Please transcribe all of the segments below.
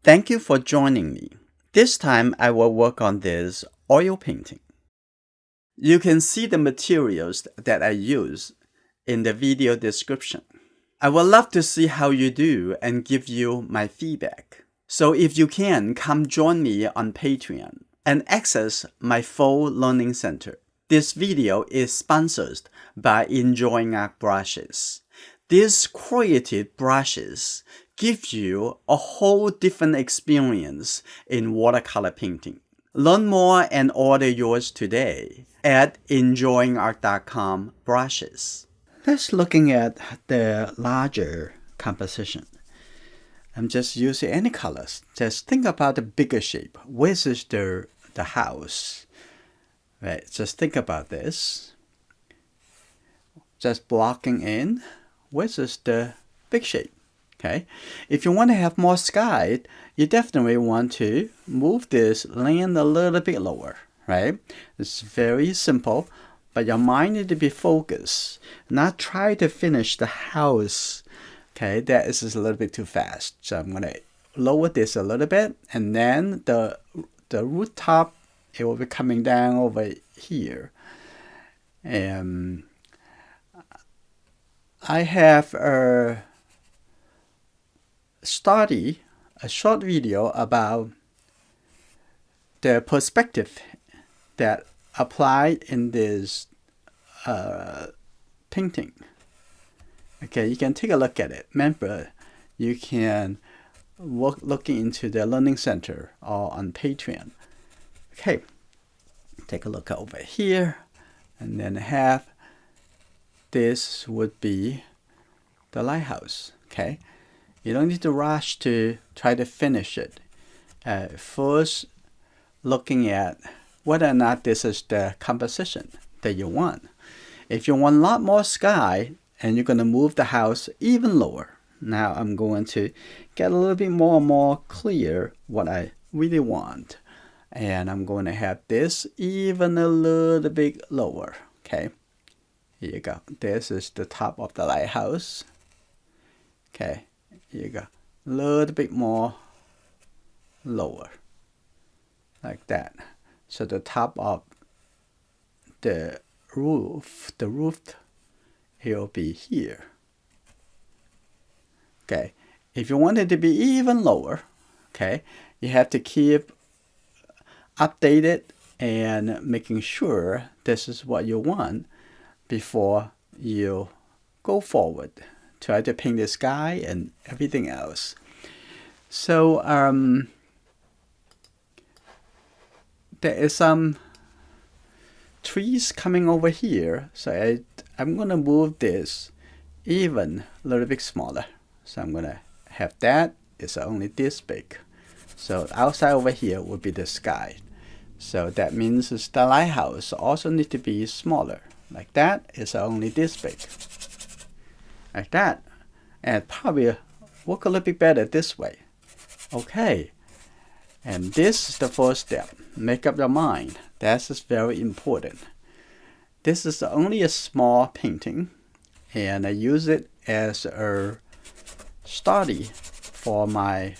Thank you for joining me. This time I will work on this oil painting. You can see the materials that I use in the video description. I would love to see how you do and give you my feedback. So if you can, come join me on Patreon and access my full learning center. This video is sponsored by Enjoying Art Brushes. These creative brushes give you a whole different experience in watercolor painting. Learn more and order yours today at enjoyingart.com brushes. Let's looking at the larger composition. I'm just using any colors. Just think about the bigger shape. This is the house. Right, just think about this. Just blocking in. This is the big shape. Okay. If you want to have more sky, you definitely want to move this land a little bit lower, right? It's very simple, but your mind need to be focused. Not try to finish the house. Okay, that is just a little bit too fast. So I'm gonna lower this a little bit, and then the rooftop, it will be coming down over here. And I have a short video about the perspective that applied in this painting. Okay, you can take a look at it. Remember, you can looking into the learning center or on Patreon. Okay, take a look over here, and then have this would be the lighthouse. Okay. You don't need to rush to try to finish it. First, looking at whether or not this is the composition that you want. If you want a lot more sky, and you're going to move the house even lower. Now I'm going to get a little bit more and more clear what I really want. And I'm going to have this even a little bit lower. Okay, here you go. This is the top of the lighthouse. Okay. Here you go. A little bit more lower. Like that. So the top of the roof, it will be here. Okay. If you want it to be even lower, okay, you have to keep updated and making sure this is what you want before you go forward. Try to paint the sky and everything else. So there is some trees coming over here. So I'm going to move this even a little bit smaller. So I'm going to have that. It's only this big. So outside over here would be the sky. So that means the lighthouse also need to be smaller. Like that. It's only this big. Like that, and probably work a little bit better this way. Okay, and this is the first step. Make up your mind. That is very important. This is only a small painting, and I use it as a study for my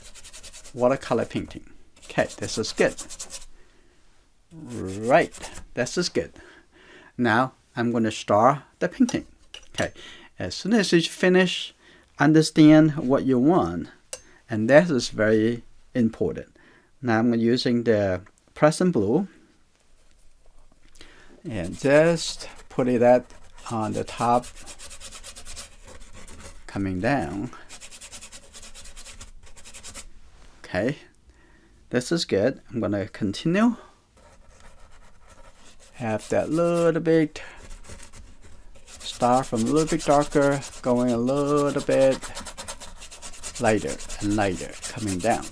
watercolor painting. Okay, this is good. Right, this is good. Now I'm going to start the painting. Okay. As soon as you finish, understand what you want, and that is very important. Now I'm using the Pressing Blue, and just put it on the top, coming down. Okay, this is good. I'm gonna continue. Have that little bit. Start from a little bit darker, going a little bit lighter and lighter, coming down.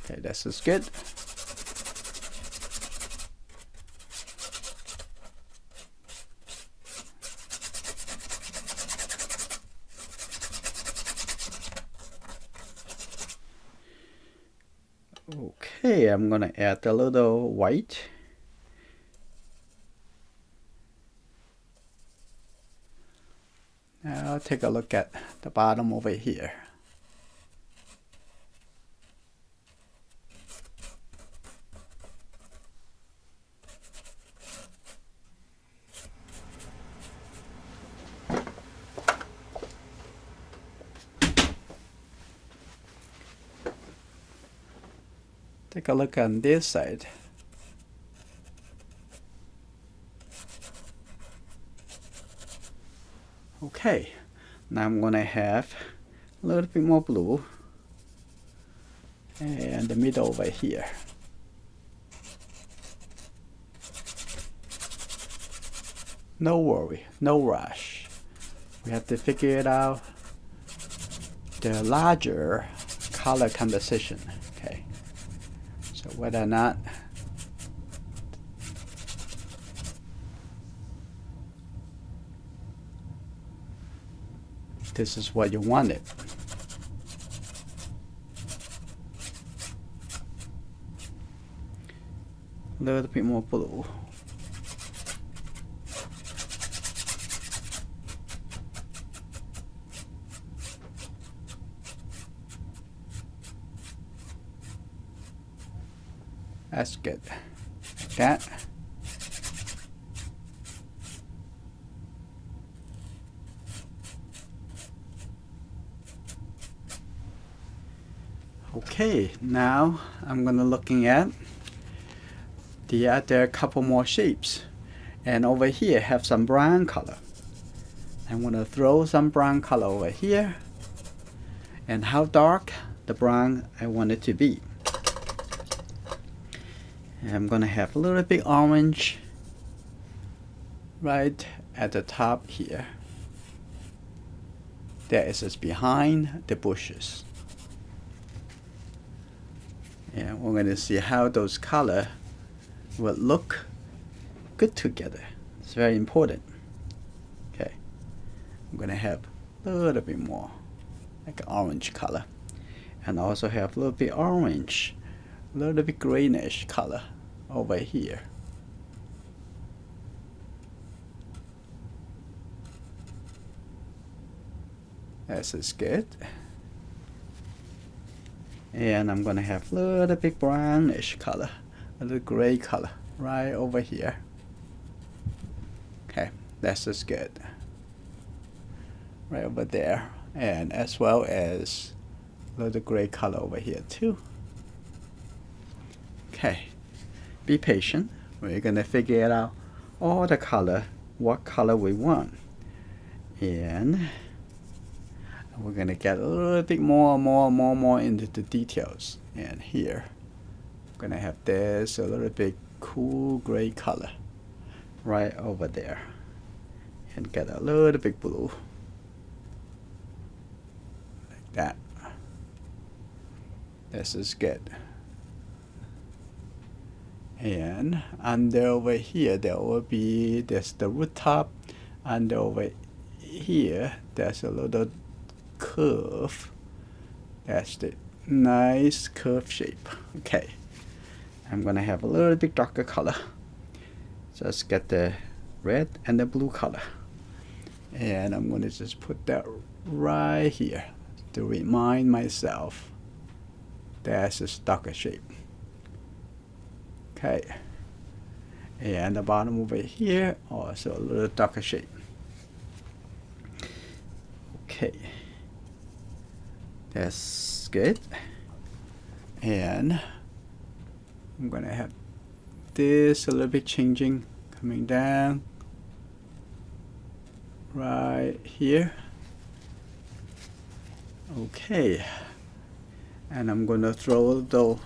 Okay, this is good. Okay, I'm gonna add a little white. Now take a look at the bottom over here. Take a look on this side. Okay, now I'm gonna have a little bit more blue and the middle over here. No worry, no rush. We have to figure it out the larger color composition. Okay, so whether or not this is what you wanted. A little bit more blue. That's good. Like that. Okay, now I'm gonna looking at the other couple more shapes, and over here have some brown color. I'm gonna throw some brown color over here, and how dark the brown I want it to be. And I'm gonna have a little bit orange right at the top here. That is just behind the bushes. And we're going to see how those colors will look good together. It's very important. Okay, I'm going to have a little bit more like an orange color, and also have a little bit orange, a little bit greenish color over here. This is good. And I'm gonna have a little bit brownish color, a little gray color right over here. Okay, that's just good. Right over there, and as well as a little gray color over here too. Okay, be patient. We're gonna figure it out all the color, what color we want, and we're gonna get a little bit more into the details. And here, I'm gonna have this a little bit cool gray color right over there, and get a little bit blue like that. This is good. And under over here, there will be there's the root top, and over here there's a little curve. That's the nice curve shape. Okay, I'm gonna have a little bit darker color. Just get the red and the blue color, and I'm gonna just put that right here to remind myself that's a darker shape. Okay, and the bottom over here also a little darker shape. Okay, that's good. And I'm gonna have this a little bit changing, coming down right here. Okay, and I'm gonna throw the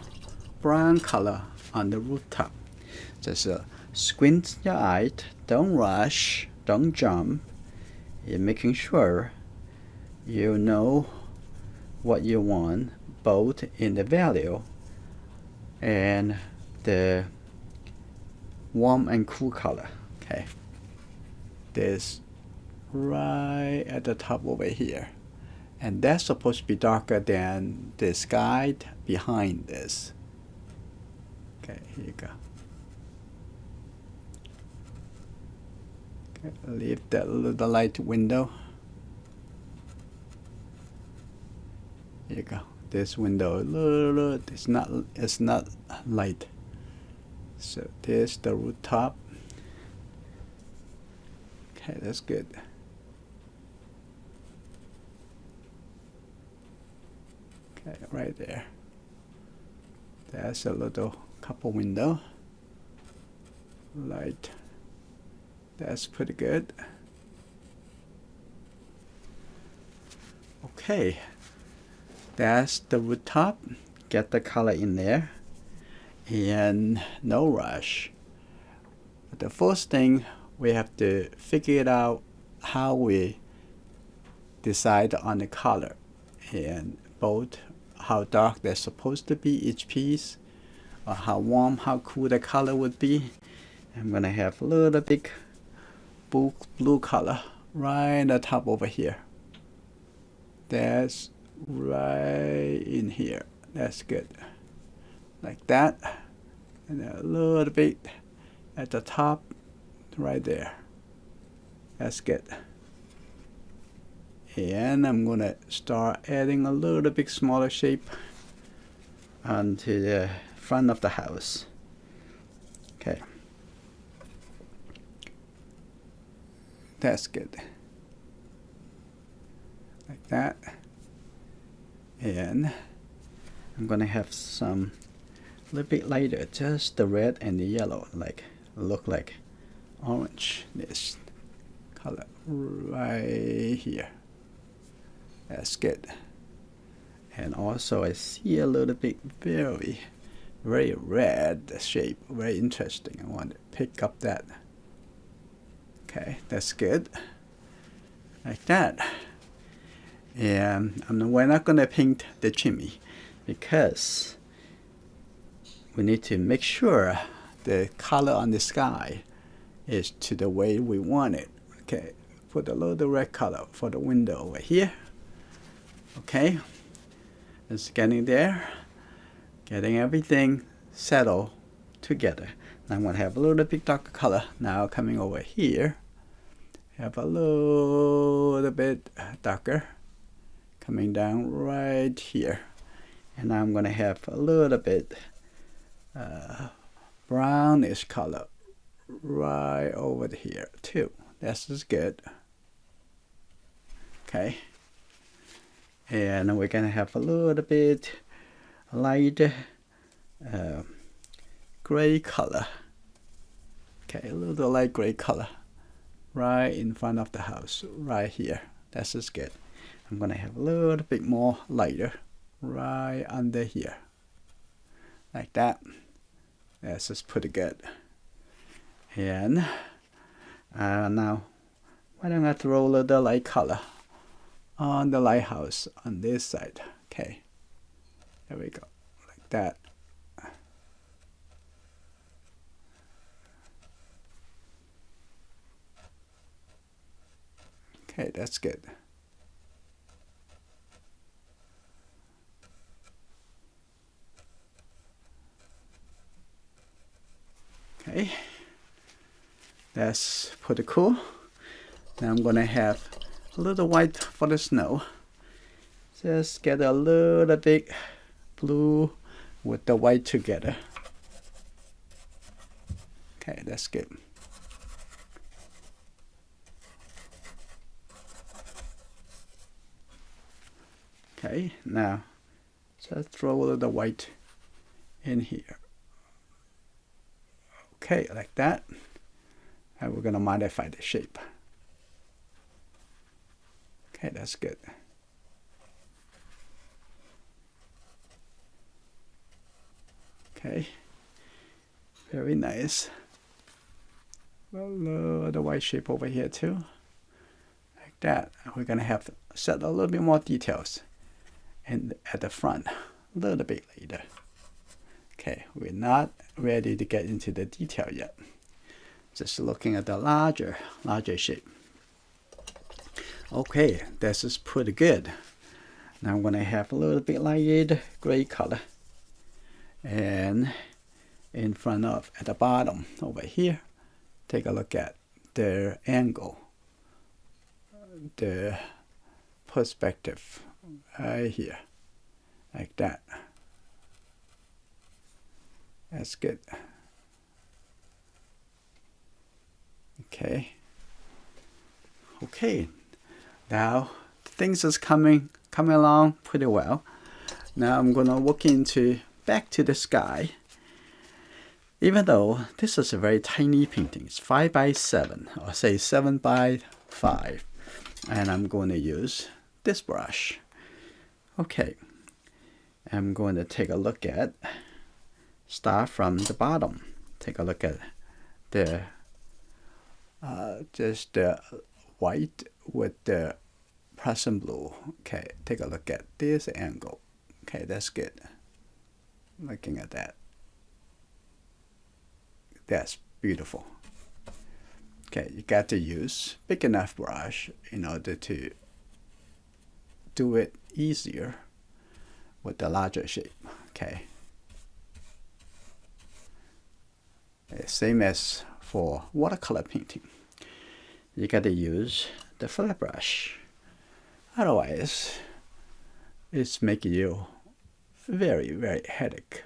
brown color on the rooftop. Just squint your eye, don't rush, don't jump. You're making sure you know what you want, both in the value and the warm and cool color. Okay, this right at the top over here, and that's supposed to be darker than the sky behind this. Okay, here you go. Okay, leave that little light window. Here you go. This window, it's not light. So there's the rooftop. Okay, that's good. Okay, right there. There's a little couple window. Light. That's pretty good. Okay, that's the rooftop. Get the color in there, and no rush. But the first thing, we have to figure it out how we decide on the color, and both how dark they're supposed to be each piece, or how warm, how cool the color would be. I'm gonna have a little big blue color right on the top over here. That's right in here. That's good. Like that. And a little bit at the top right there. That's good. And I'm gonna start adding a little bit smaller shape onto the front of the house. Okay. That's good. Like that. And I'm gonna have some a little bit lighter, just the red and the yellow, like look like orange. This color right here. That's good. And also I see a little bit very red shape, very interesting. I want to pick up that. Okay, that's good. Like that. And we're not gonna paint the chimney because we need to make sure the color on the sky is to the way we want it. Okay, put a little red color for the window over here. Okay, it's getting there, getting everything settled together. Now I'm gonna have a little bit darker color now coming over here. Have a little bit darker coming down right here. And now I'm gonna have a little bit brownish color right over here too. This is good. Okay. And we're gonna have a little bit light gray color. Okay, a little light gray color right in front of the house, right here. This is good. I'm gonna have a little bit more lighter right under here, like that. This is pretty good. And now, why don't I throw a little light color on the lighthouse on this side? Okay, there we go, like that. Okay, that's good. Okay, that's pretty cool. Now I'm gonna have a little white for the snow. Just get a little bit blue with the white together. Okay, that's good. Okay, now just throw a little white in here. Okay, like that. And we're gonna modify the shape. Okay, that's good. Okay, very nice. A little white shape over here too, like that. We're gonna have to set a little bit more details and at the front a little bit later. Okay, we're not ready to get into the detail yet. Just looking at the larger shape. Okay, this is pretty good. Now I'm gonna have a little bit light gray color, and in front of at the bottom over here, take a look at the angle, the perspective right here. like that. That's good. Okay. Okay. Now things is coming along pretty well. Now I'm gonna walk back to the sky. Even though this is a very tiny painting, it's 5 by 7, or say 7 by 5, and I'm going to use this brush. Okay, I'm going to take a look at, start from the bottom. Take a look at the just the white with the Prussian blue. Okay, take a look at this angle. Okay, that's good. Looking at that. That's beautiful. Okay, you got to use big enough brush in order to do it easier with the larger shape. Okay. Same as for watercolor painting. You got to use the flat brush. Otherwise, it's making you very, very headache.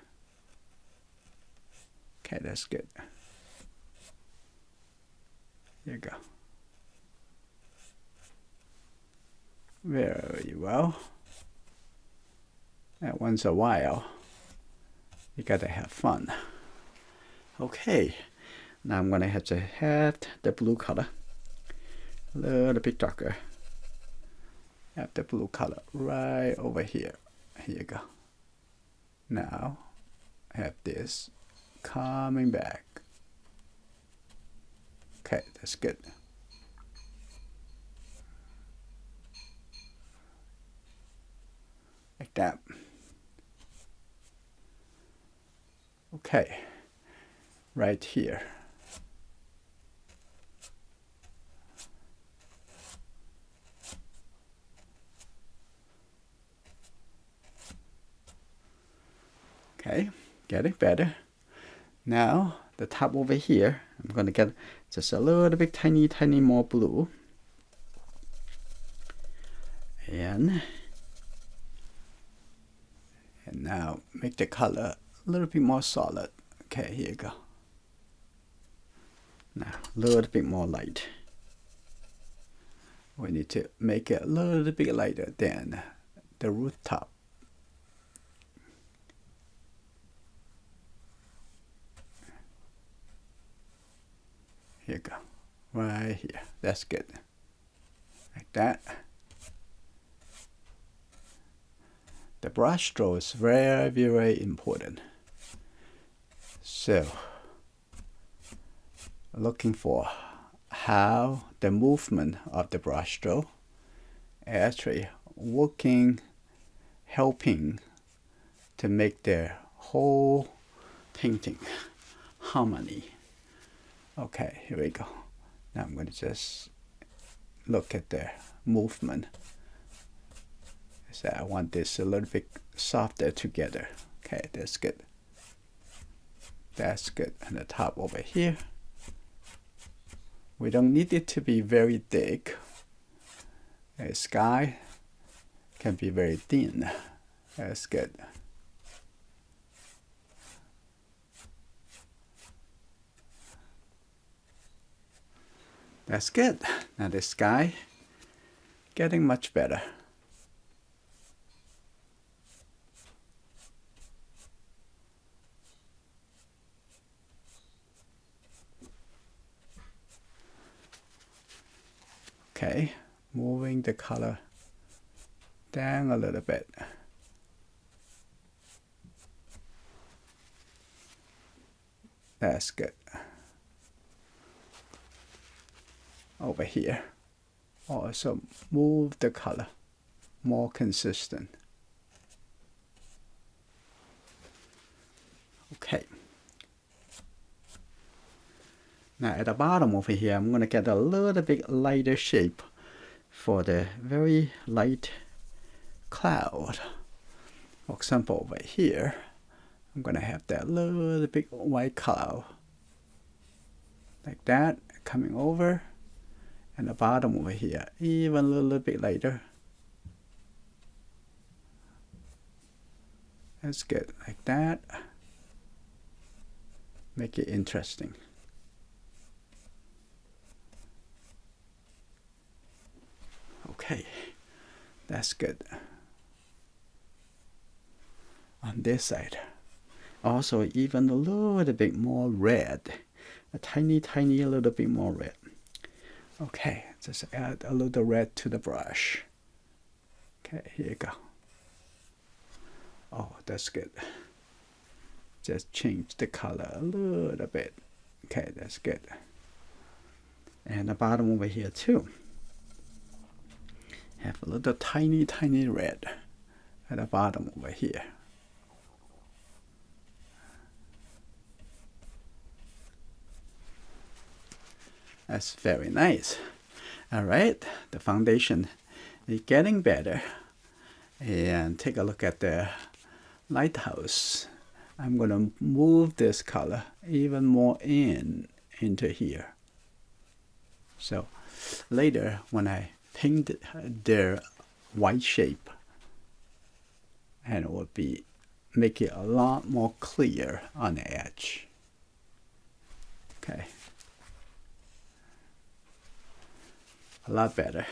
Okay, that's good. There you go. Very well. And once in a while, you gotta have fun. Okay, now I'm gonna have to have the blue color a little bit darker. Have the blue color right over here. Here you go. Now, I have this coming back. Okay, that's good. Like that. Okay, right here. Okay, getting better. Now, the top over here, I'm going to get just a little bit tiny more blue. And now make the color a little bit more solid. Okay, here you go. Now, a little bit more light. We need to make it a little bit lighter than the rooftop. Here you go. Right here. That's good. Like that. The brush stroke is very, very important. So, looking for how the movement of the brush stroke actually helping to make the whole painting harmony. Okay, here we go. Now I'm going to just look at the movement. So I want this a little bit softer together. Okay, that's good. That's good. And the top over here. We don't need it to be very thick. The sky can be very thin. That's good. That's good. Now the sky getting much better. Okay, moving the color down a little bit. That's good. Over here, also move the color more consistent. Okay. Now at the bottom over here, I'm going to get a little bit lighter shape for the very light cloud. For example, over here, I'm going to have that little bit white cloud. Like that, coming over. And the bottom over here, even a little bit lighter. That's good, like that. Make it interesting. Okay, that's good. On this side, also even a little bit more red, a tiny little bit more red. Okay, just add a little red to the brush. Okay, here you go. Oh, that's good. Just change the color a little bit. Okay, that's good. And the bottom over here too. Have a little tiny red at the bottom over here. That's very nice. All right, the foundation is getting better. And take a look at the lighthouse. I'm going to move this color even more into here. So later when I paint the white shape, and it will make it a lot more clear on the edge. Okay. A lot better.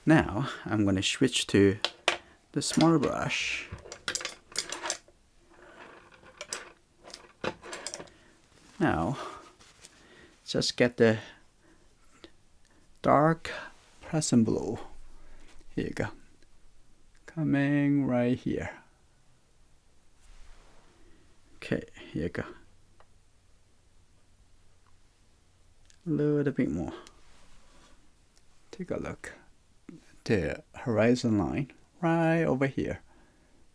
Now I'm going to switch to the smaller brush. Now just get the dark Prussian blue. Here you go. Coming right here. Okay, here you go. A little bit more. Take a look. The horizon line right over here.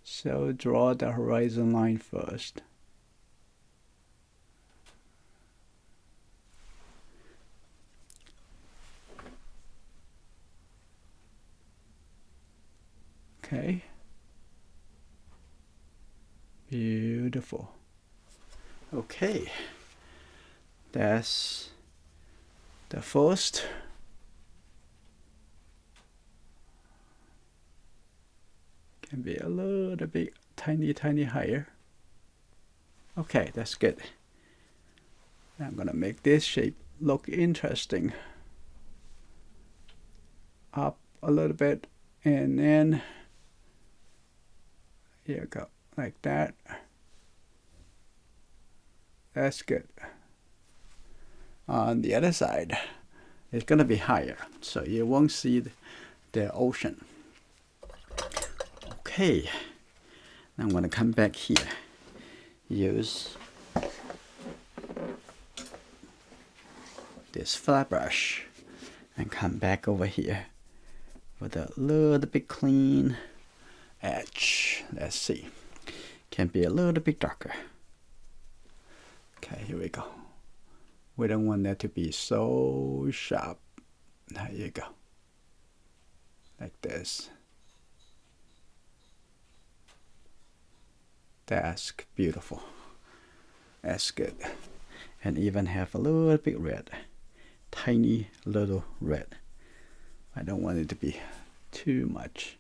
So draw the horizon line first. Okay. Beautiful. Okay. That's the first. Can be a little bit tiny higher. Okay, that's good. I'm gonna make this shape look interesting. Up a little bit, and then here you go, like that. That's good. On the other side, it's gonna be higher, so you won't see the ocean. Okay, now I'm gonna come back here. Use this flat brush and come back over here with a little bit clean edge. Let's see. Can be a little bit darker. Okay, here we go. We don't want that to be so sharp. There you go. Like this. That's beautiful. That's good. And even have a little bit red. Tiny little red. I don't want it to be too much.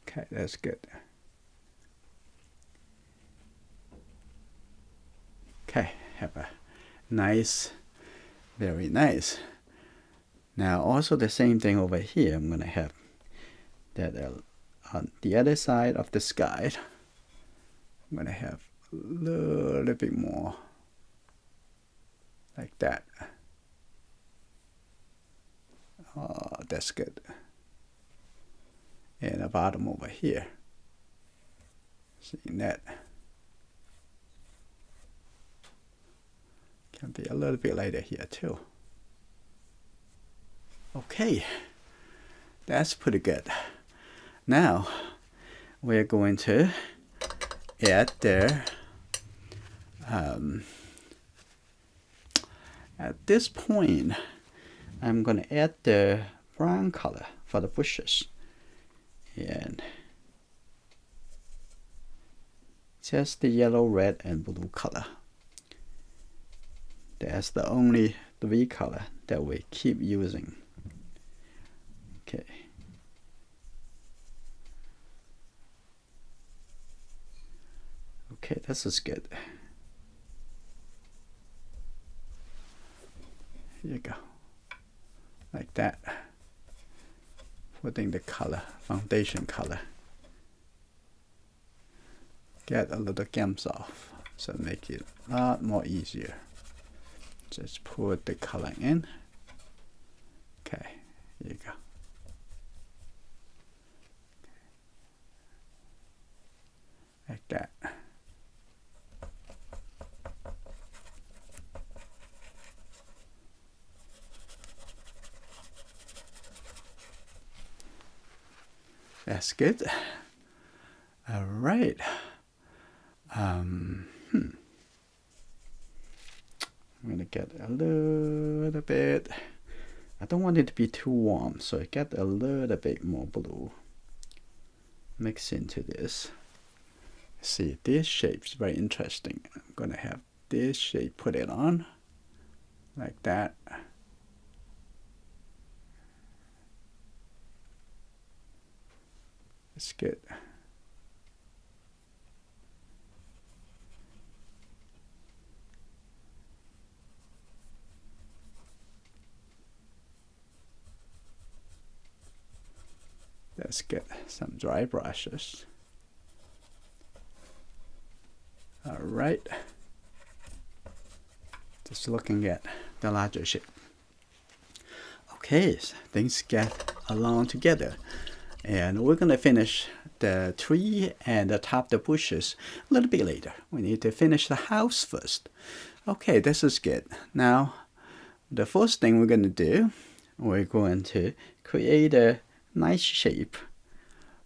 Okay, that's good. Okay, have a nice, very nice. Now also the same thing over here. I'm gonna have that on the other side of the sky. I'm gonna have a little bit more like that. Oh, that's good. And the bottom over here. Seeing that. Can be a little bit lighter here too. Okay, that's pretty good. Now we're going to add the at this point I'm going to add the brown color for the bushes, and just the yellow, red, and blue color. That's the only three color that we keep using. Okay. Okay, this is good. Here you go. Like that. Putting the color, foundation color. Get a little gaps off, so make it a lot more easier. Just put the color in. Okay, here you go. Like that. That's good. All right. I'm gonna get a little bit. I don't want it to be too warm, so I get a little bit more blue. Mix into this. See, this shape is very interesting. I'm gonna have this shape, put it on like that. It's good. Let's get some dry brushes. All right. Just looking at the larger shape. Okay, so things get along together. And we're gonna finish the tree and the top the bushes a little bit later. We need to finish the house first. Okay, this is good. Now, the first thing we're gonna do, we're going to create a nice shape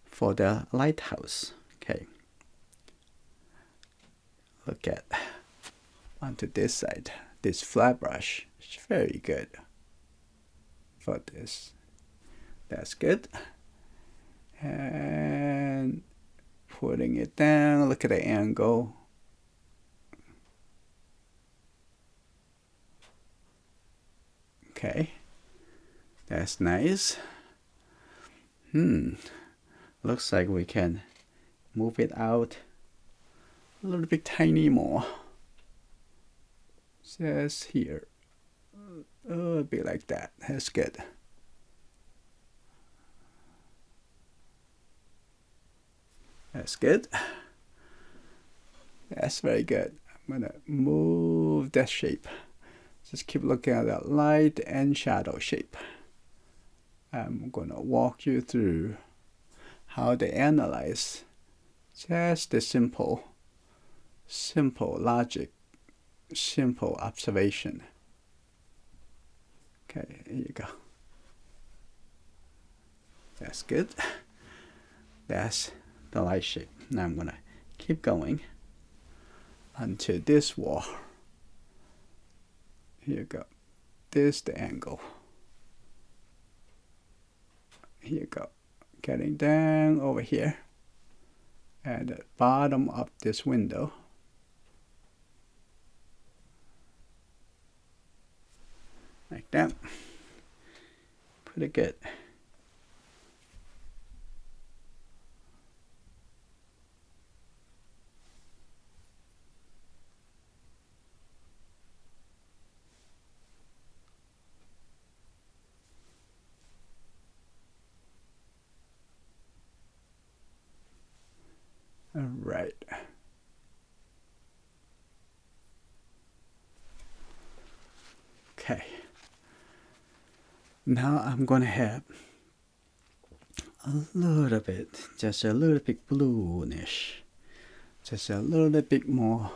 for the lighthouse. Okay. Look at onto this side. This flat brush is very good for this. That's good. And putting it down, look at the angle. Okay, that's nice. Looks like we can move it out a little bit tiny more. Just here. A bit like that. That's good. That's good. That's very good. I'm gonna move that shape. Just keep looking at that light and shadow shape. I'm gonna walk you through how to analyze just the simple logic, simple observation. Okay, here you go. That's good. That's the light shape. Now I'm gonna keep going until this wall. Here you go. This is the angle. Here you go. Getting down over here at the bottom of this window. Like that. Pretty good. All right. Okay. Now I'm going to have a little bit, just a little bit bluish, just a little bit more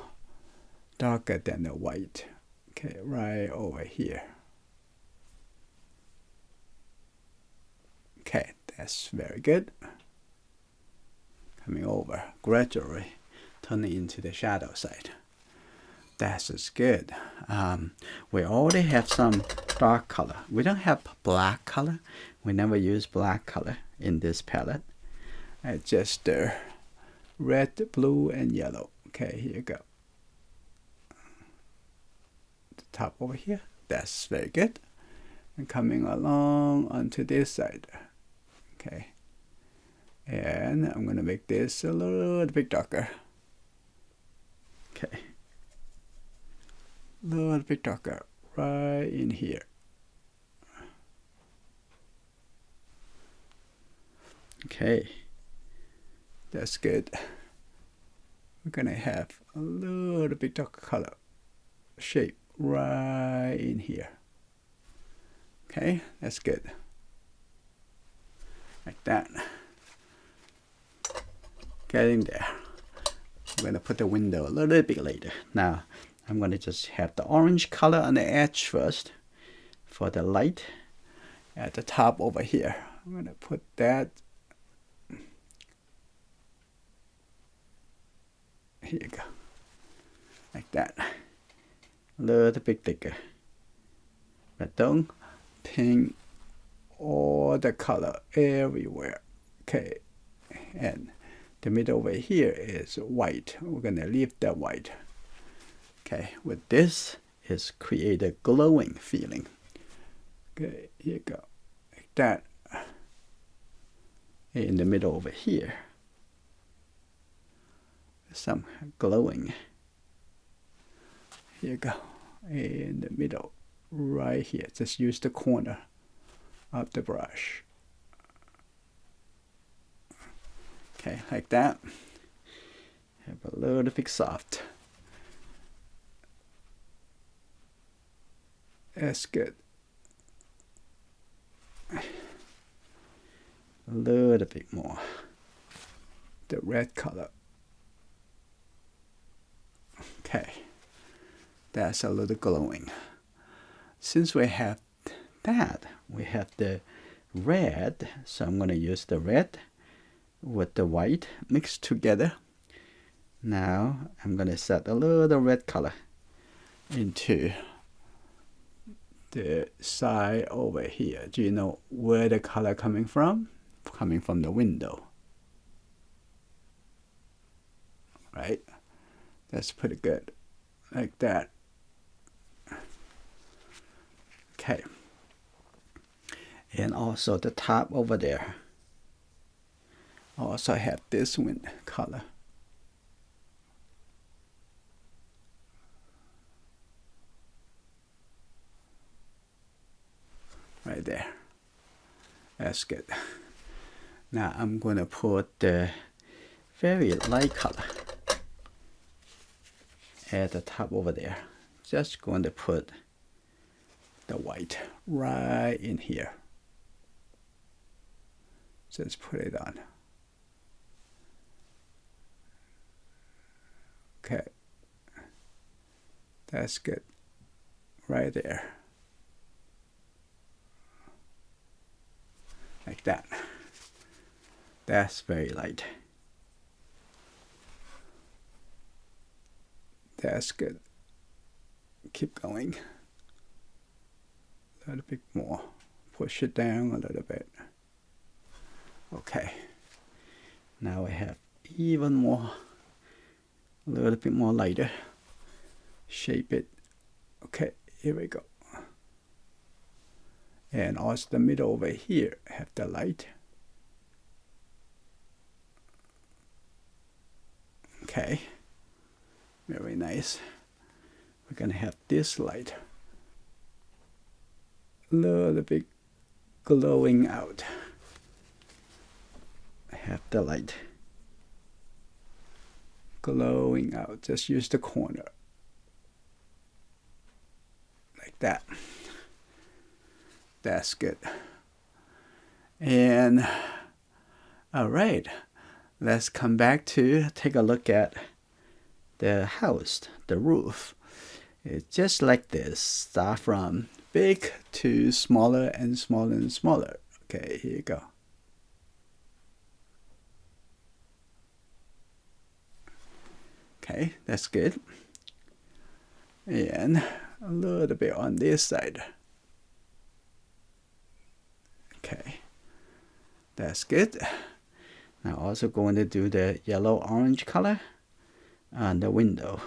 darker than the white. Okay, right over here. Okay, that's very good. Coming over, gradually turning into the shadow side. That is good. We already have some dark color. We don't have black color. We never use black color in this palette. It's just red, blue, and yellow. Okay, here you go. The top over here. That's very good. And coming along onto this side. Okay. And I'm going to make this a little bit darker. Okay. A little bit darker right in here. Okay. That's good. We're gonna have a little bit darker color shape right in here. Okay, that's good. Like that. Getting there. I'm gonna put the window a little bit later. Now, I'm gonna just have the orange color on the edge first for the light at the top over here. I'm gonna put that. Here you go. Like that. A little bit thicker. But don't paint all the color everywhere. Okay. And the middle over here is white. We're gonna leave that white. Okay, with this is create a glowing feeling. Okay, here you go. Like that. In the middle over here. Some glowing. Here you go. In the middle. Right here. Just use the corner of the brush. Okay, like that. Have a little bit soft. That's good. A little bit more. The red color. Okay. That's a little glowing. Since we have that, we have the red. So I'm going to use the red with the white mixed together. Now I'm going to set a little red color into the side over here. Do you know where the color coming from? Coming from the window. Right? That's pretty good. Like that. Okay. And also the top over there. Also have this one color. Right there. That's good. Now I'm going to put the very light color at the top over there. Just going to put the white right in here. Just put it on. Okay. That's good. Right there. Like that. That's very light. That's good. Keep going. A little bit more. Push it down a little bit. Okay. Now I have even more, a little bit more lighter. Shape it. Okay, here we go. And also the middle over here have the light. Okay. Very nice. We're gonna have this light a little bit glowing out. Have the light glowing out. Just use the corner. Like that. That's good. And all right, let's come back to take a look at the house, the roof. It's just like this. Start from big to smaller and smaller and smaller. Okay, here you go. Okay, that's good. And a little bit on this side. Okay, that's good. Now also going to do the yellow-orange color on the window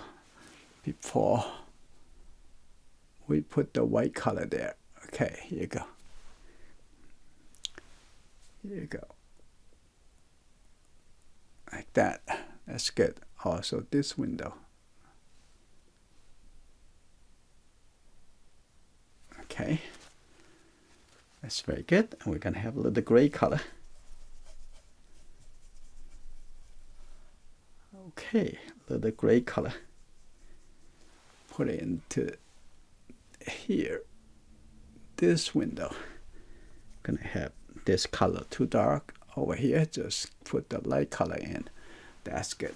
before we put the white color there. Okay, here you go. Here you go. Like that. That's good. Also this window. Okay. That's very good. And we're going to have a little gray color. Okay, a little gray color. Put it into here. This window. Gonna have this color too dark over here. Just put the light color in. That's good.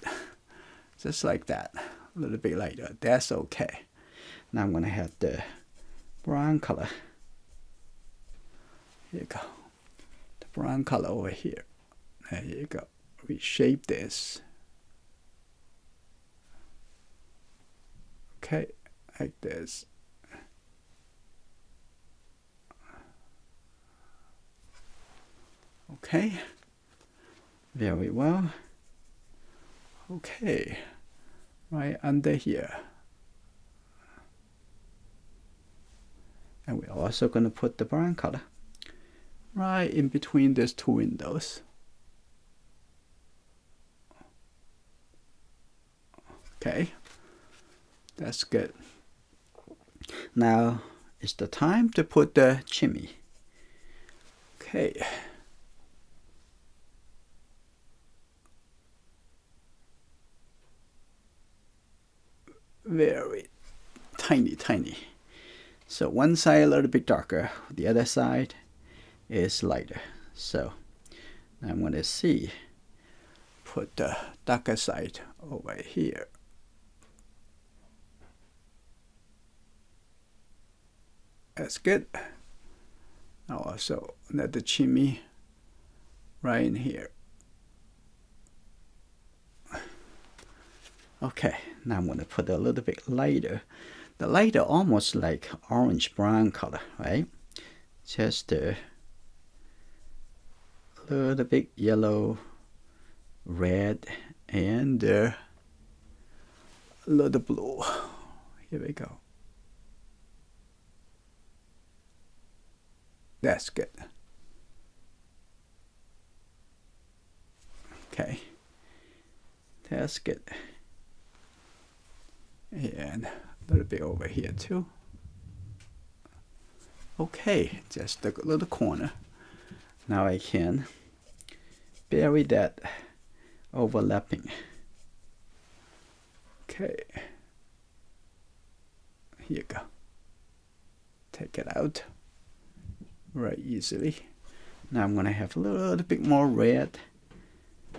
Just like that. A little bit lighter. That's okay. Now I'm gonna have the brown color. Here you go. The brown color over here. There you go. Reshape this. Okay, like this. Okay, very well. Okay, right under here. And we're also going to put the brown color right in between these two windows. Okay, that's good. Now it's the time to put the chimney. Okay. Very tiny. So one side a little bit darker, the other side is lighter. So now I'm going to put the darker side over here. That's good. Now also another chimney right in here. Okay, now I'm going to put a little bit lighter. The lighter almost like orange-brown color, right? Just a little bit yellow, red, and a little blue. Here we go. That's good. Okay, that's good. And a little bit over here too. Okay, just a little corner. Now I can bury that overlapping. Okay, here you go. Take it out right easily. Now I'm gonna have a little bit more red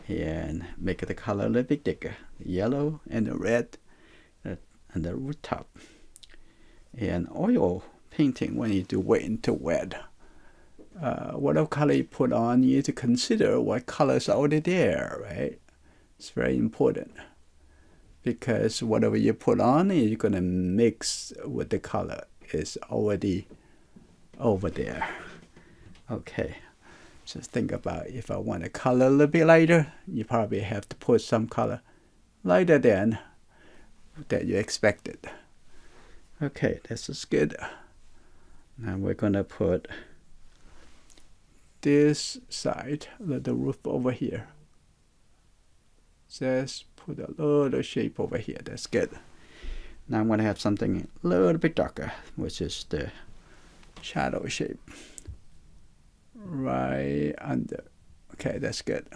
and make the color a little bit thicker. The yellow and the red and the rooftop. And oil painting, when you do wet into wet, whatever color you put on, you need to consider what colors are already there, right? It's very important because whatever you put on, you're gonna mix with the color is already over there. Okay, just think about if I want a color a little bit lighter, you probably have to put some color lighter than that you expected. Okay, this is good. Now we're gonna put this side, the roof over here. Just put a little shape over here. That's good. Now I'm gonna have something a little bit darker, which is the shadow shape right under. Okay, that's good.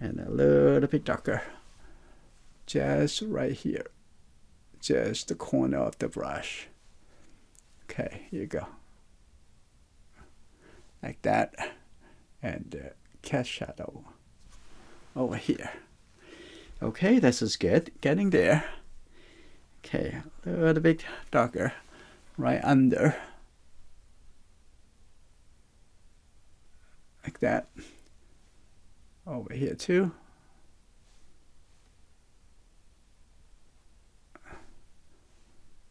And a little bit darker, just right here, just the corner of the brush. Okay, here you go, like that. And the cast shadow over here. Okay, this is good, getting there. Okay, a little bit darker right under, like that. Over here too.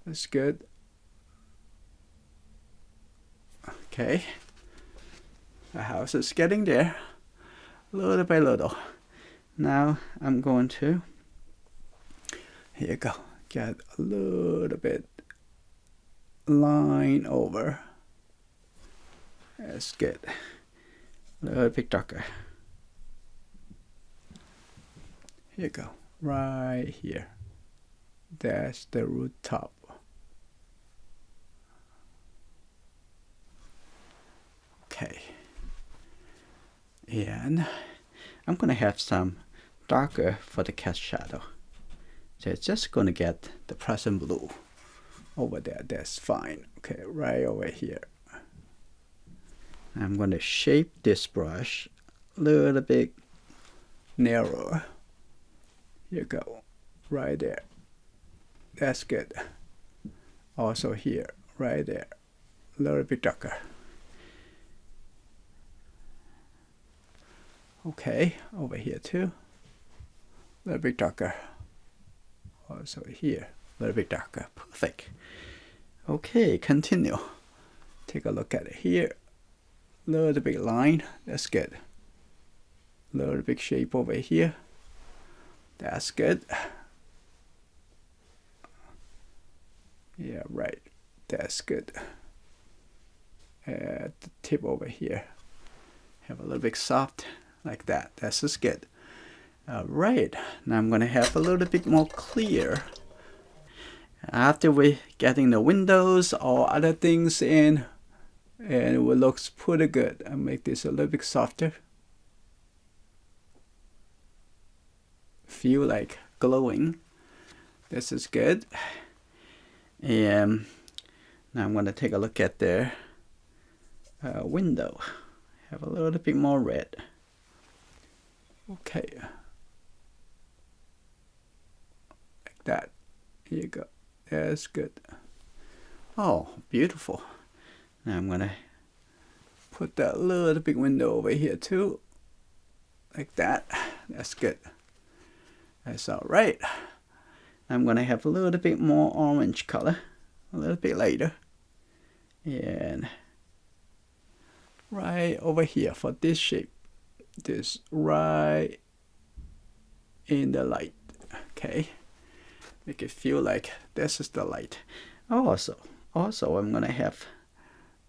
That's good. Okay, the house is getting there, little by little. Now I'm going to, here you go, get a little bit line over. That's good. A little bit darker. Here you go, right here. That's the rooftop. And I'm gonna have some darker for the cat shadow. So it's just gonna get the present blue over there. That's fine. Okay, right over here. I'm gonna shape this brush a little bit narrower. Here you go. Right there. That's good. Also here, right there. A little bit darker. Okay, over here too. A little bit darker. Also here, a little bit darker. Perfect. Okay, continue. Take a look at it here. A little bit line. That's good. A little bit shape over here. That's good. Yeah, right. That's good. At the tip over here. Have a little bit soft like that. That's just good. Alright, now I'm going to have a little bit more clear. After we getting the windows or other things in, and it looks pretty good. I'll make this a little bit softer. Feel like glowing. This is good. And now I'm going to take a look at the window. Have a little bit more red. Okay. Like that. Here you go. That's good. Oh, beautiful. Now I'm going to put that little big window over here too. Like that. That's good. That's alright. I'm going to have a little bit more orange color. A little bit later. And right over here for this shape. This right in the light. Okay. Make it feel like this is the light. Also I'm going to have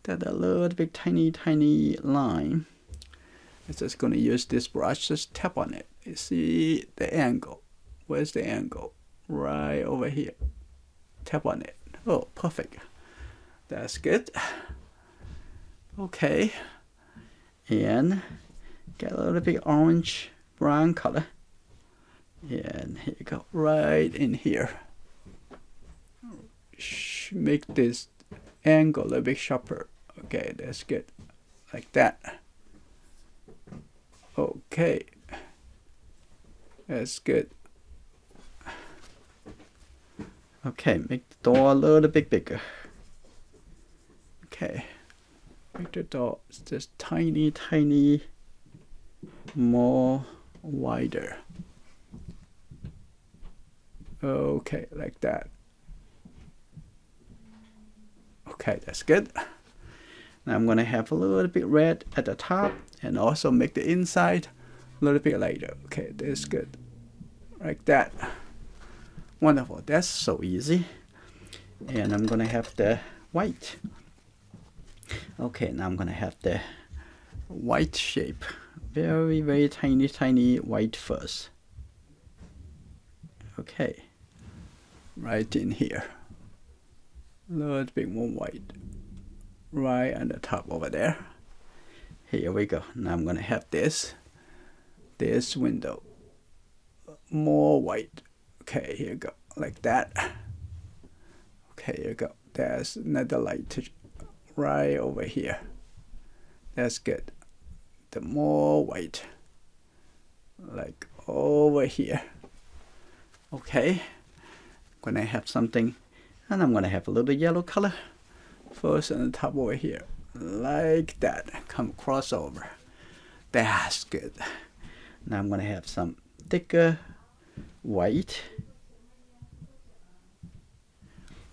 that a little bit tiny line. I'm just going to use this brush. Just tap on it. You see the angle. Where's the angle? Right over here. Tap on it. Oh, perfect. That's good. Okay. And get a little bit orange brown color. And here you go. Right in here. Make this angle a little bit sharper. Okay, that's good. Like that. Okay. That's good. Okay, make the door a little bit bigger. Okay. Make the door just tiny more wider. Okay, like that. Okay, that's good. Now I'm going to have a little bit red at the top and also make the inside a little bit lighter. Okay, that's good. Like that. Wonderful. That's so easy. And I'm going to have the white. Okay, now I'm going to have the white shape. Very tiny white first. Okay. Right in here. A little bit more white. Right on the top over there. Here we go. Now I'm going to have this window. More white. Okay, here you go. Like that. Okay, here you go. There's another light right over here. That's good. The more white. Like over here. Okay. I'm going to have something. And I'm going to have a little yellow color. First on the top over here. Like that. Come cross over. That's good. Now I'm going to have some thicker white.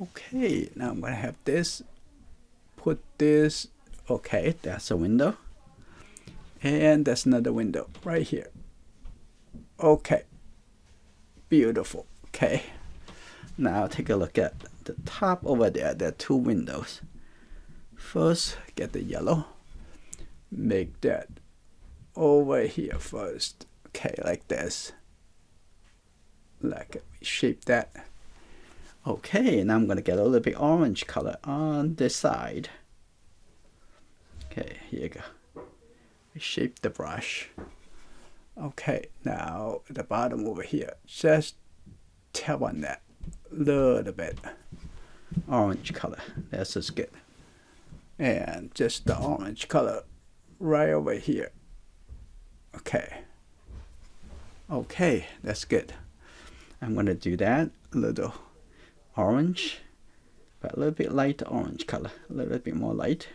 Okay, now I'm going to have this. Put this. Okay, that's a window. And that's another window right here. Okay. Beautiful. Okay. Now take a look at the top over there. There are two windows. First, get the yellow. Make that over here first. Okay, like this. Like shape that. Okay, now I'm going to get a little bit orange color on this side. Okay, here you go. shape the brush. Okay, now the bottom over here, just tap on that little bit. Orange color, that's just good. And just the orange color right over here. Okay. Okay, that's good. I'm gonna do that, a little orange, but a little bit light orange color, a little bit more light.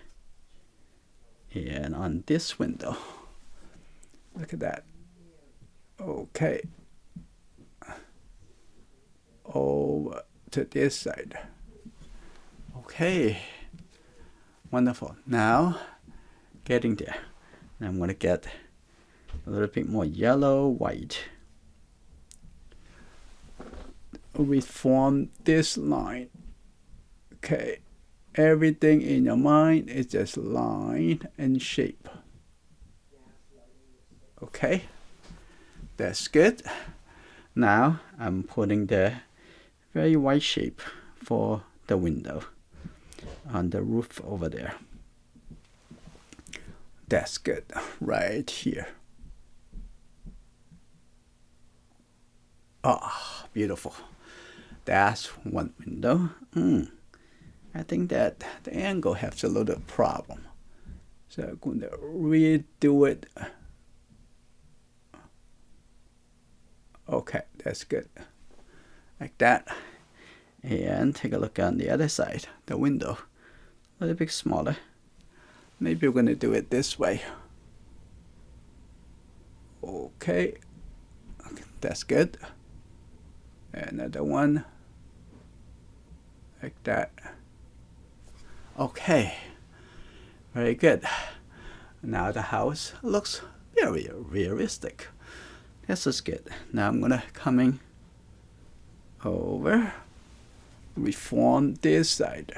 And on this window, look at that. Okay. Over to this side. Okay. Wonderful. Now, getting there. I'm going to get a little bit more yellow, white. We form this line. Okay. Everything in your mind is just line and shape. Okay. That's good. Now I'm putting the very white shape for the window on the roof over there. That's good. Right here. Ah, beautiful. That's one window. I think that the angle has a little problem. So I'm going to redo it. Okay, that's good. Like that. And take a look on the other side, the window. A little bit smaller. Maybe we're going to do it this way. Okay. That's good. Another one. Like that. Okay. Very good. Now the house looks very realistic. This is good. Now I'm gonna coming over, reform this side,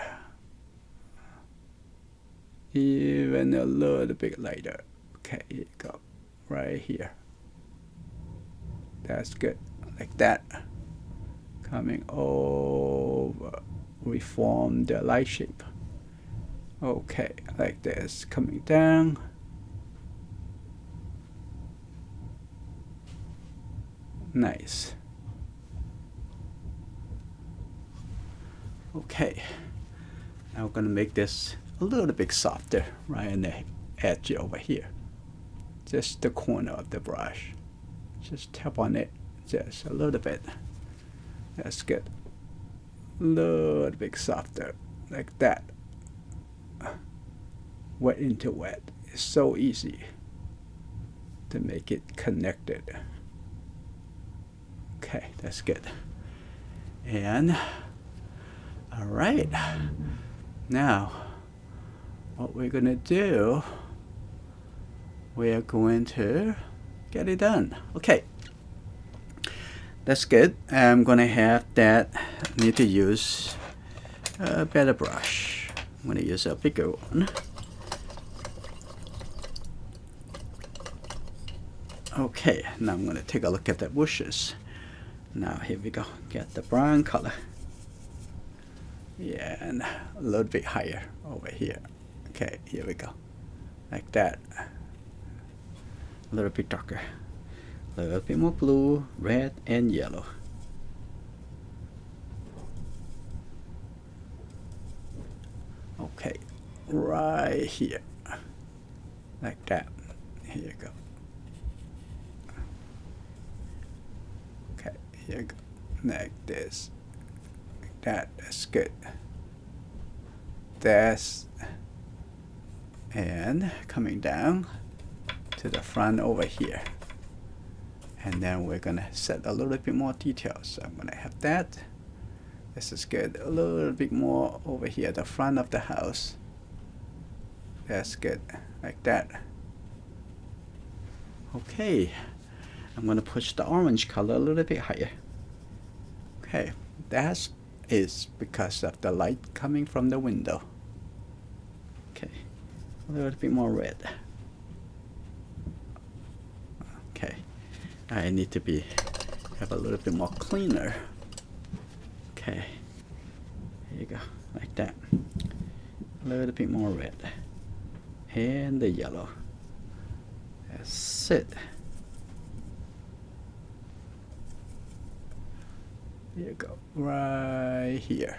even a little bit lighter. Okay, here you go, right here. That's good, like that. Coming over, reform the light shape. Okay, like this, coming down. Nice. Okay, now we're gonna make this a little bit softer right on the edge over here. Just the corner of the brush. Just tap on it just a little bit. That's good. A little bit softer, like that. Wet into wet. It's so easy to make it connected. Okay, that's good. And all right, now what we're gonna do, we're going to get it done. Okay, that's good. I'm gonna have that, need to use a better brush. I'm gonna use a bigger one. Okay, now I'm gonna take a look at the bushes. Now here we go, get the brown color. Yeah, and a little bit higher over here. Okay, here we go. Like that. A little bit darker. A little bit more blue, red, and yellow. Okay, right here. Like that. Here you go. Okay, here you go. Like this. That's good. That's, and coming down to the front over here. And then we're gonna set a little bit more details. So I'm gonna have that. This is good. A little bit more over here, the front of the house. That's good, like that. Okay, I'm gonna push the orange color a little bit higher. Okay, that's is because of the light coming from the window. Okay, a little bit more red. Okay, I need to have a little bit more cleaner. Okay, here you go, like that. A little bit more red. And the yellow. That's it. Here you go, right here.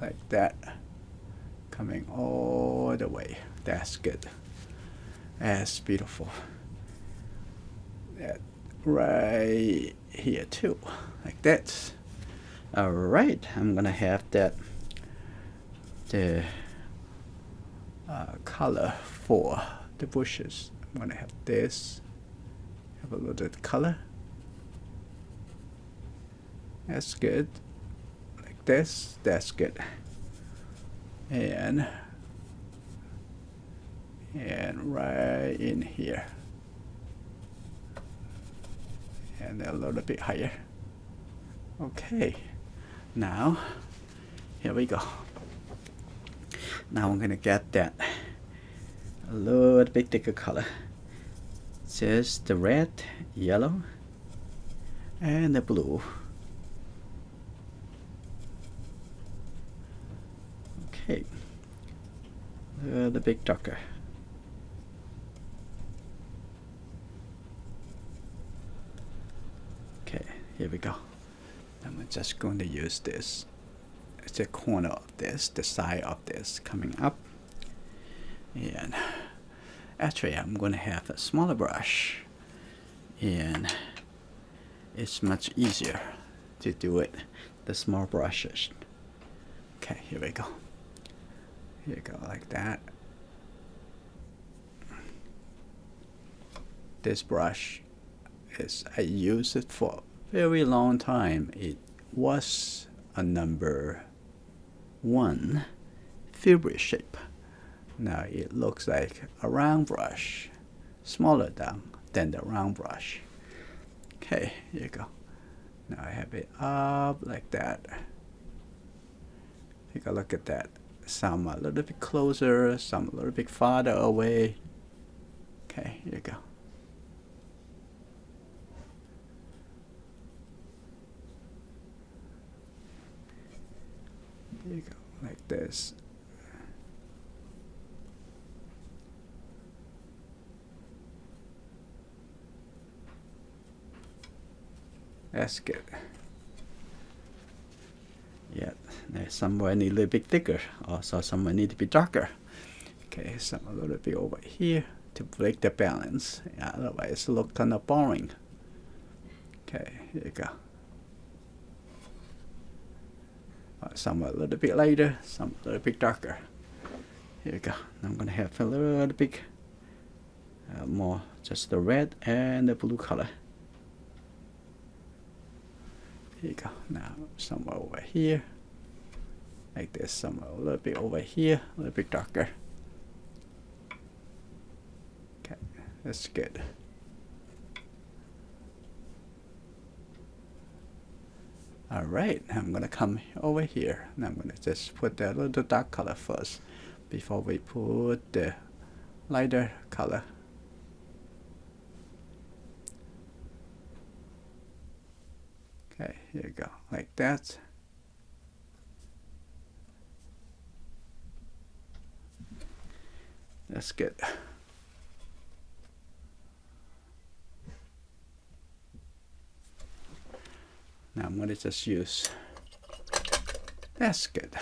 Like that. Coming all the way. That's good. That's beautiful. That right here too. Like that. Alright, I'm gonna have that the color for the bushes. I'm gonna have this. Have a little bit of color. That's good. Like this. That's good. And right in here. And a little bit higher. Okay. Now, here we go. Now I'm gonna get that a little bit thicker color. Just the red, yellow, and the blue. Okay. A little bit darker. Okay, here we go. I'm just going to use this. It's the corner of this, the side of this coming up. And actually I'm going to have a smaller brush. And it's much easier to do it, the small brushes. Okay, here we go. Here you go, like that. This brush I used it for a very long time. It was a number 1 filbert shape. Now it looks like a round brush, smaller than the round brush. Okay, here you go. Now I have it up like that. Take a look at that. Some a little bit closer, some a little bit farther away. Okay, here you go. Here you go, like this. That's good. Yeah, there's somewhere need a little bit thicker. Also, somewhere need to be darker. Okay, some a little bit over here to break the balance. Yeah, otherwise it look kind of boring. Okay, here you go. Some a little bit lighter, some a little bit darker. Here you go. Now I'm gonna have a little bit more, just the red and the blue color. Here you go. Now somewhere over here, like this. Somewhere a little bit over here, a little bit darker. Okay, that's good. Alright, I'm gonna come over here and I'm gonna just put that little dark color first before we put the lighter color. Okay, here you go, like that. That's good. Now I'm going to just use, that's good.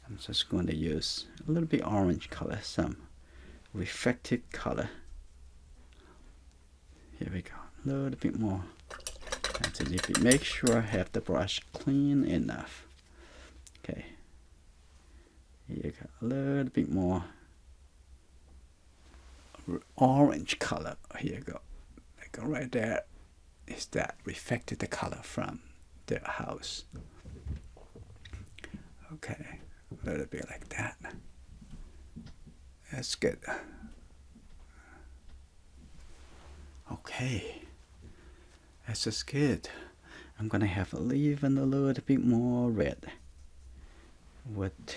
I'm just going to use a little bit orange color, some reflected color. Here we go, a little bit more. And make sure I have the brush clean enough. Okay. Here you go, a little bit more orange color. Here you go, like right there. Is that reflected the color from the house. Okay, a little bit like that. That's good. Okay, that's just good. I'm gonna have even a little bit more red with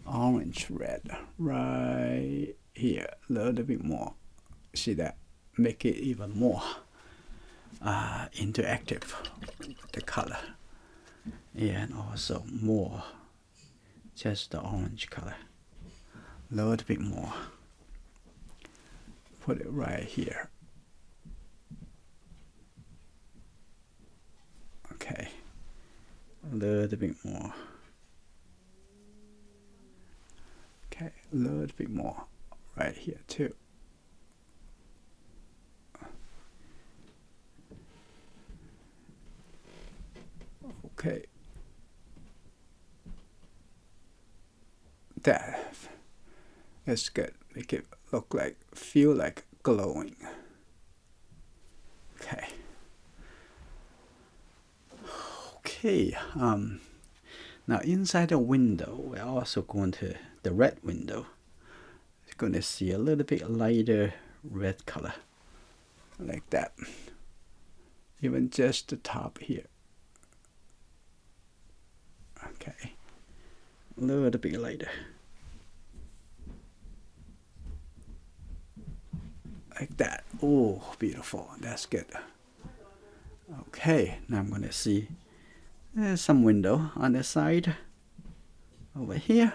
orange red right here, a little bit more. See that? Make it even more interactive, the color, and also more just the orange color A little bit more. Put it right here. Okay. A little bit more. Okay, a little bit more right here too. Okay. That's good. Make it look like, feel like glowing. Okay. Okay. Now inside the window, we're also going to the red window. It's going to see a little bit lighter red color, like that. Even just the top here. Okay. A little bit lighter. Like that. Oh, beautiful. That's good. Okay, now I'm going to see there's some window on the side over here.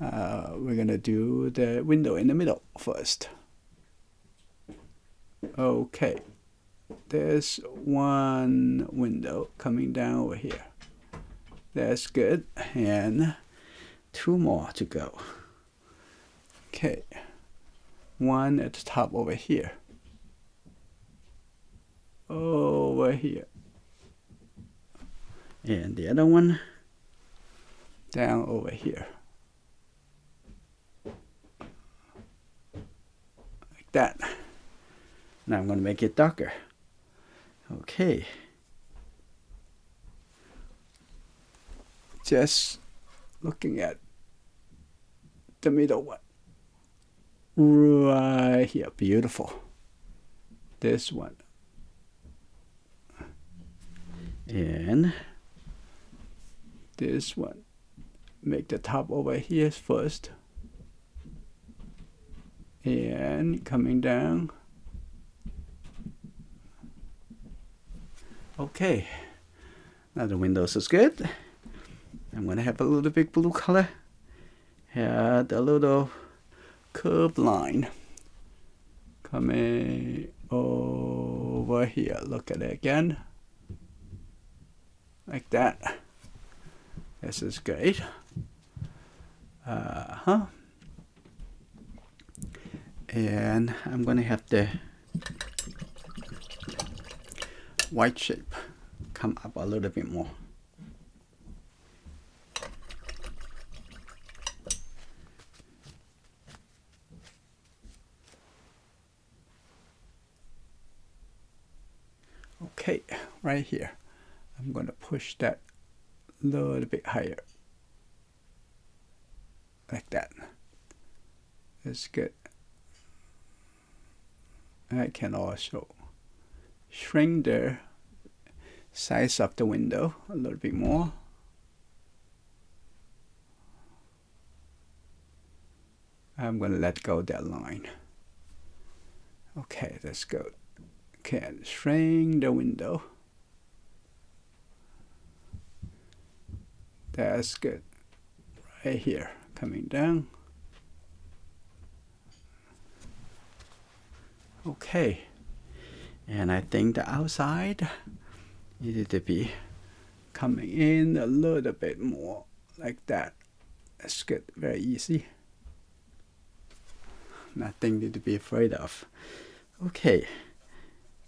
We're going to do the window in the middle first. Okay, there's one window coming down over here. That's good. And two more to go. Okay, one at the top over here. Over here. And the other one down over here. Like that. Now I'm going to make it darker. Okay. Just looking at the middle one. Right here. Beautiful. This one. And this one. Make the top over here first. And coming down. Okay. Now the windows is good. I'm going to have a little bit blue color. Add a little curved line coming over here. Look at it again. Like that. This is great. And I'm going to have the white shape come up a little bit more. Okay, right here. I'm going to push that a little bit higher. Like that. That's good. I can also shrink the size of the window a little bit more. I'm going to let go of that line. Okay, that's good. Can shrink the window. That's good. Right here, coming down. Okay, and I think the outside needed to be coming in a little bit more, like that. That's good, very easy. Nothing to be afraid of. Okay,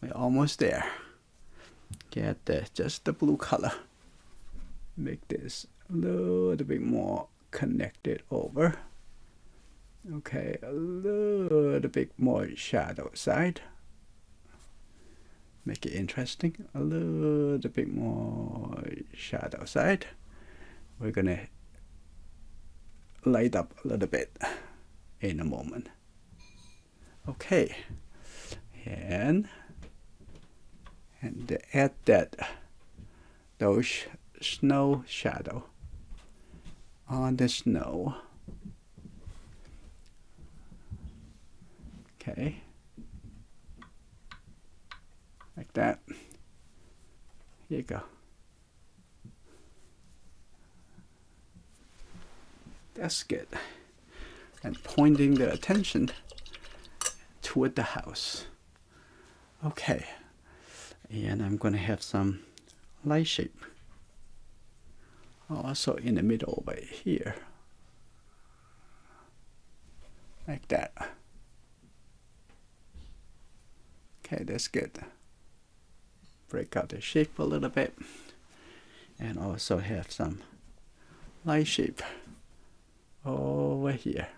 we're almost there. Get just the blue color. Make this a little bit more connected over. Okay, a little bit more shadow side. Make it interesting. A little bit more shadow side. We're gonna light up a little bit in a moment. Okay, and add those snow shadow on the snow. Okay, like that. Here you go. That's good. and pointing the attention toward the house. Okay, and I'm going to have some light shape also in the middle over here, like that. Okay, that's good. Break out the shape a little bit, and also have some light shape over here.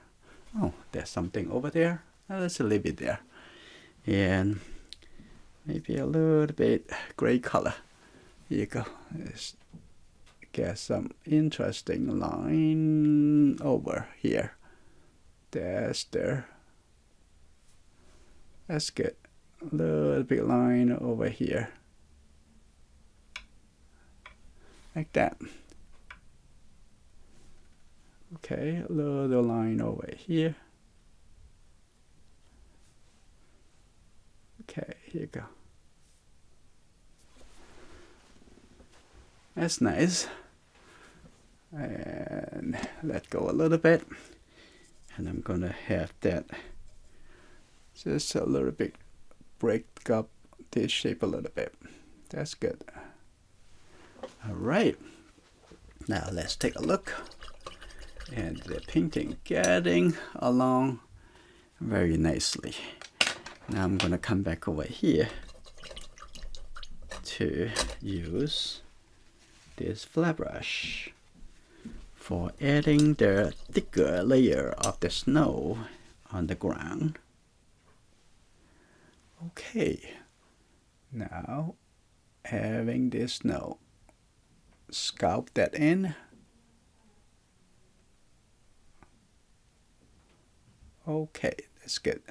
Oh, there's something over there. Let's leave it there. And maybe a little bit gray color. Here you go. Let's get some interesting line over here. That's there. That's good. A little bit line over here. Like that. Okay, a little line over here. Okay, here you go. That's nice. And let go a little bit. And I'm gonna have that just a little bit, break up this shape a little bit. That's good. All right. Now let's take a look. And the painting getting along very nicely. Now I'm gonna come back over here to use this flat brush for adding the thicker layer of the snow on the ground. Okay, now having this snow, sculpt that in. Okay, that's good.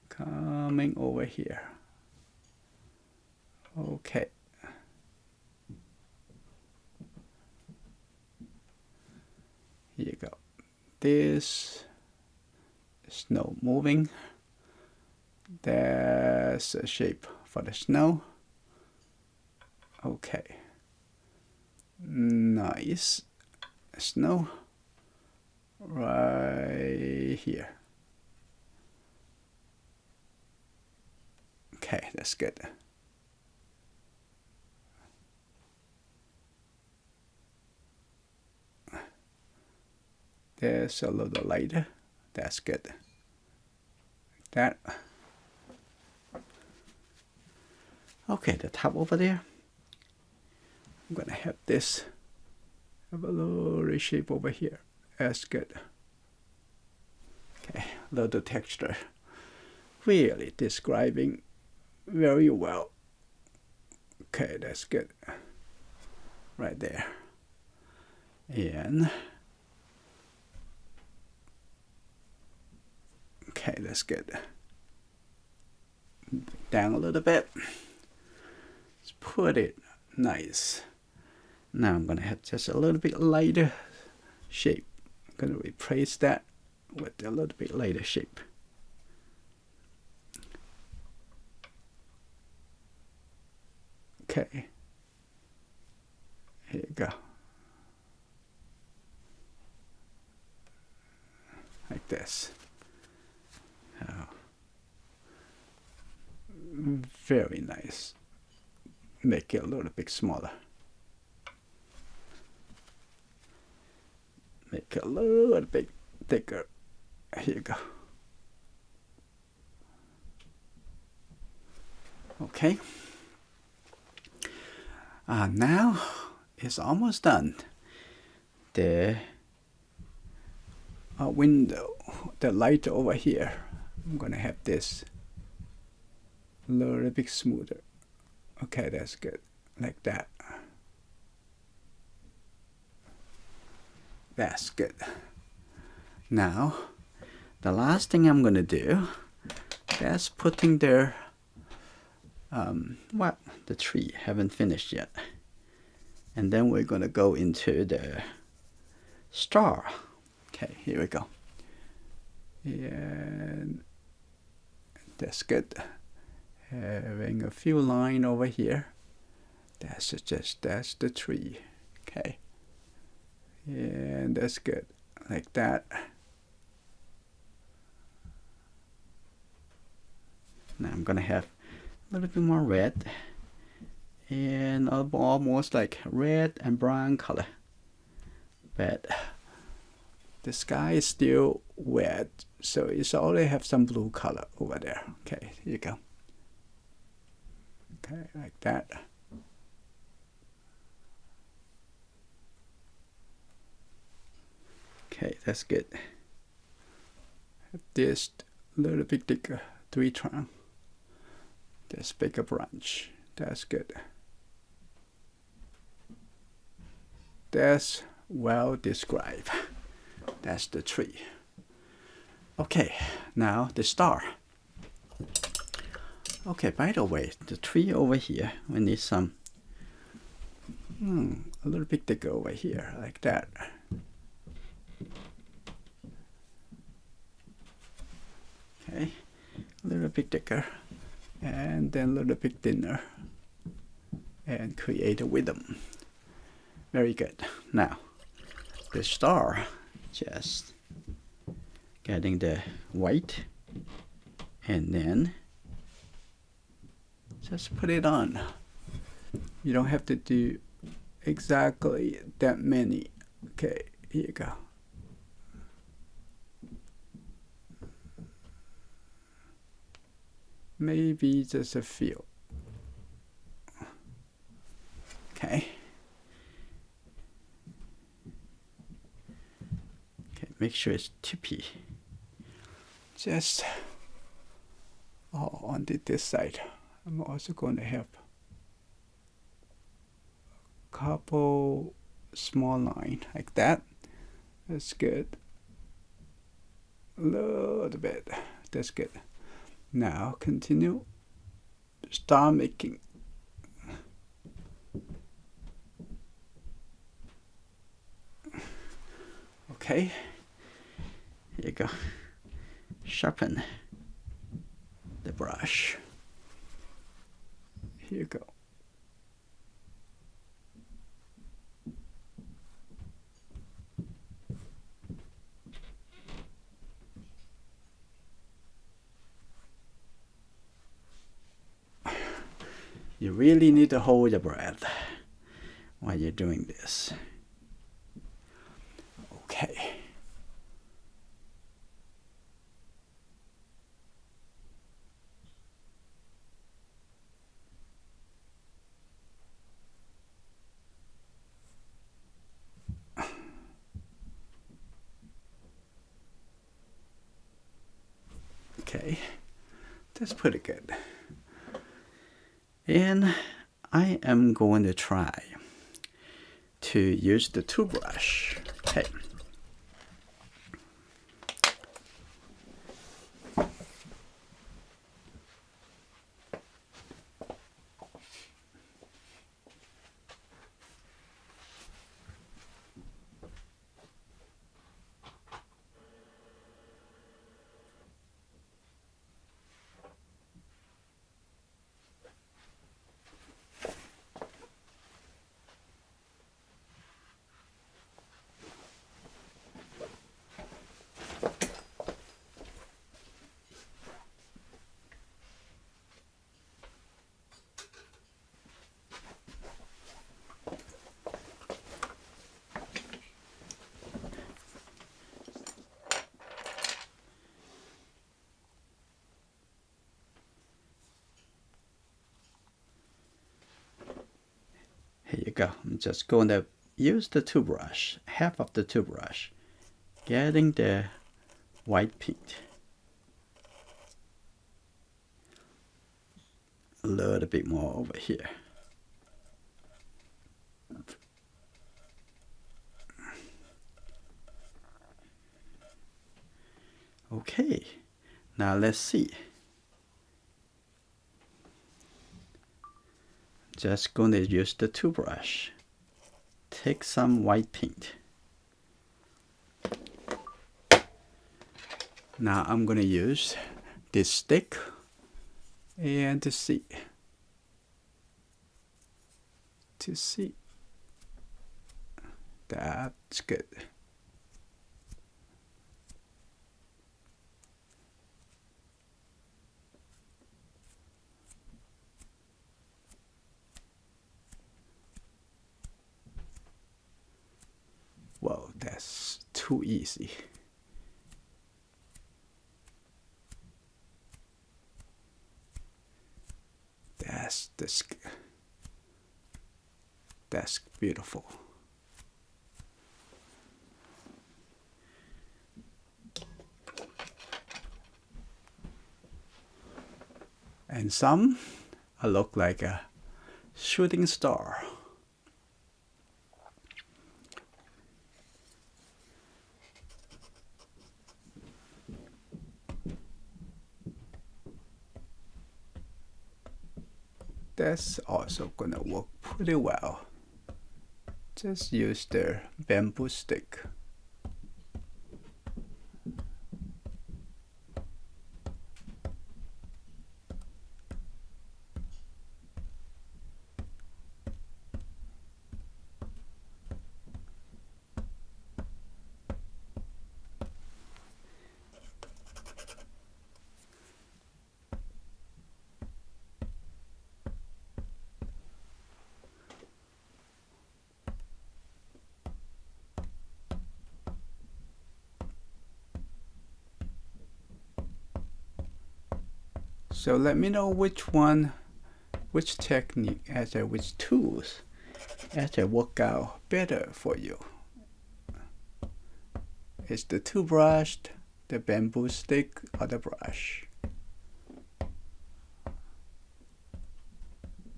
Coming over here. Okay. Here you go. This snow moving. There's a shape for the snow. Okay. Nice. Snow right here. Okay, that's good. There's a little lighter. That's good. Like that. Okay, the top over there. I'm gonna have this have a little shape over here. That's good. Okay, little texture. Really describing very well. Okay, that's good. Right there. And okay, that's good. Down a little bit. Let's put it nice. Now I'm gonna have just a little bit lighter shape. I'm gonna replace that with a little bit lighter shape. Okay. Here you go. Like this. Oh. Very nice. Make it a little bit smaller. Make it a little bit thicker. Here you go. Okay. Now it's almost done. The window, the light over here, I'm gonna have this a little bit smoother. Okay, that's good. Like that. That's good. Now, the last thing I'm gonna do, that's putting the the tree. Haven't finished yet. And then we're gonna go into the star. Okay, here we go. And that's good. Having a few lines over here. That's the tree. Okay. And that's good, like that. Now I'm gonna have a little bit more red, and almost like red and brown color. But the sky is still wet, so it's already have some blue color over there. Okay, here you go. Okay, like that. Okay, that's good. This little bit thicker tree trunk. This bigger branch. That's good. That's well described. That's the tree. Okay, now the star. Okay, by the way, the tree over here, we need some a little bit thicker over here, like that. Okay, a little bit thicker, and then a little bit thinner, and create a rhythm. Very good. Now, the star, just getting the white, and then just put it on. You don't have to do exactly that many. Okay, here you go. Maybe just a few. Okay. Okay, make sure it's tippy. Just on this side. I'm also going to have a couple small line like that. That's good. A little bit. That's good. Now continue. Start making. Okay. Here you go. Sharpen the brush. Here you go. You really need to hold your breath while you're doing this. Okay. Okay, that's pretty good. And I am going to try to use the toothbrush. Okay. Here you go. I'm just going to use the toothbrush, half of the toothbrush, getting the white paint. A little bit more over here. Okay, now let's see. Just going to use the toothbrush. Take some white paint. Now I'm going to use this stick and to see. That's good. Whoa, that's too easy. That's beautiful. And some look like a shooting star. That's also gonna work pretty well. Just use the bamboo stick. So let me know which technique, which tools work out better for you. Is the toothbrush, the bamboo stick, or the brush?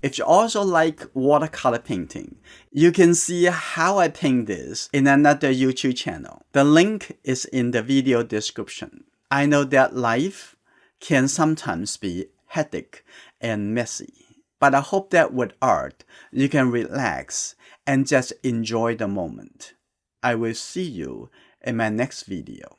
If you also like watercolor painting, you can see how I paint this in another YouTube channel. The link is in the video description. I know that life can sometimes be hectic and messy, but I hope that with art, you can relax and just enjoy the moment. I will see you in my next video.